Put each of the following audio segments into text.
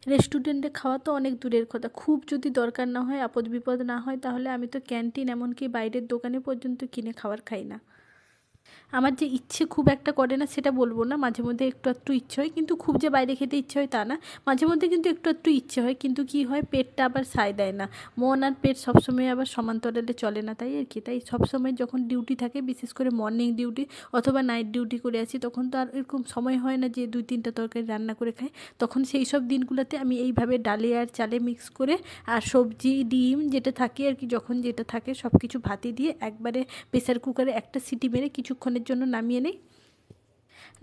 রেস্টুরেন্টে খাওয়া তো অনেক দূরের কথা, খুব যদি দরকার না হয়, আপদ বিপদ না হয়, তাহলে আমি তো ক্যান্টিন এমনকি বাইরের দোকানে পর্যন্ত কিনে খাবার খাই না। আমার যে ইচ্ছে খুব একটা করে না সেটা বলবো না, মাঝে মধ্যে একটু একটু ইচ্ছে হয়, কিন্তু খুব যে বাইরে খেতে ইচ্ছে হয় তা না। মাঝে মধ্যে কিন্তু একটু একটু ইচ্ছে হয়, কিন্তু কি হয়, পেটটা আবার সায় দেয় না। মন আর পেট সবসময় আবার সমান্তরালে চলে না, তাই আর কি। তাই সবসময় যখন ডিউটি থাকে, বিশেষ করে মর্নিং ডিউটি অথবা নাইট ডিউটি করে আছি, তখন তো আর এরকম সময় হয় না যে 2-3টা তরকারি রান্না করে খাই। তখন সেই সব দিনগুলোতে আমি এইভাবে ডালে আর চালে মিক্স করে, আর সবজি ডিম যেটা থাকে আর কি, যখন যেটা থাকে সব কিছু ভাতে দিয়ে একবারে প্রেসার কুকারে একটা সিটি মেরে কিছুক্ষণের জন্য নামিয়ে নেই।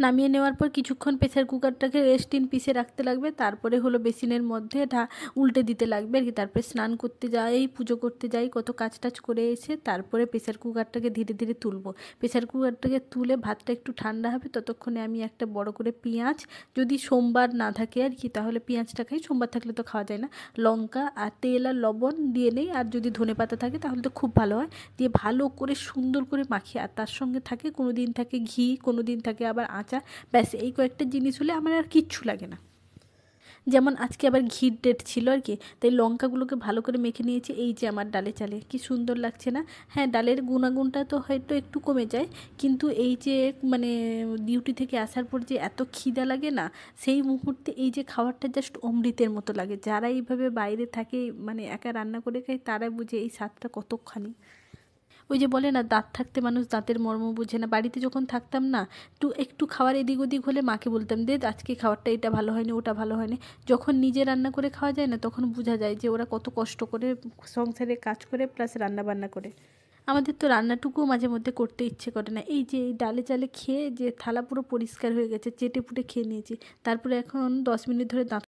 নামিয়ে নেওয়ার পর কিছুক্ষণ প্রেসার কুকারটাকে রেস্ট ইন পিসে রাখতে লাগবে, তারপরে হলো বেসিনের মধ্যে উল্টে দিতে লাগবে আর কি। তারপরে স্নান করতে যাই, পুজো করতে যাই, কত কাজ টাজ করে এসে তারপরে প্রেসার কুকারটাকে ধীরে ধীরে তুলবো। প্রেসার কুকারটাকে তুলে ভাতটা একটু ঠান্ডা হবে, ততক্ষণে আমি একটা বড় করে পেঁয়াজ, যদি সোমবার না থাকে আর কি তাহলে পেঁয়াজটা খাই, সোমবার থাকলে তো খাওয়া যায় না, লঙ্কা আর তেল আর লবণ দিয়ে নেই, আর যদি ধনেপাতা থাকে তাহলে তো খুব ভালো হয়, দিয়ে ভালো করে সুন্দর করে মাখিয়ে, আর তার সঙ্গে থাকে কোনো দিন থাকে ঘি, কোনো দিন থাকে আবার আচার। ব্যাস এই কয়েকটা জিনিস হলে আমার আর কিচ্ছু লাগে না। যেমন আজকে আবার ঘির ডেট ছিল আর কি, তাই লঙ্কাগুলোকে ভালো করে মেখে নিয়েছি। এই যে আমার ডালে চালে কি সুন্দর লাগছে না? হ্যাঁ, ডালের গুণাগুণটা তো হয়তো একটু কমে যায়, কিন্তু এই যে মানে ডিউটি থেকে আসার পর যে এত খিদা লাগে না, সেই মুহূর্তে এই যে খাবারটা জাস্ট অমৃতের মতো লাগে। যারা এইভাবে বাইরে থাকে, মানে একা রান্না করে খায়, তারা বুঝে এই স্বাদটা কতখানি। ওই যে বলে না, দাঁত থাকতে মানুষ দাঁতের মর্ম বুঝে না। বাড়িতে যখন থাকতাম না, একটু খাওয়ার এদিক ওদিক হলে মাকে বলতাম, দে আজকে খাবারটা এটা ভালো হয়নি, ওটা ভালো হয়নি। যখন নিজে রান্না করে খাওয়া যায় না, তখন বোঝা যায় যে ওরা কত কষ্ট করে সংসারে কাজ করে প্লাস রান্না বান্না করে। আমাদের তো রান্নাটুকুও মাঝে মধ্যে করতে ইচ্ছে করে না। এই যে এই ডালে চালে খেয়ে যে থালা পুরো পরিষ্কার হয়ে গেছে, চেটে পুটে খেয়ে নিয়েছি, তারপরে এখন 10 মিনিট ধরে দাঁত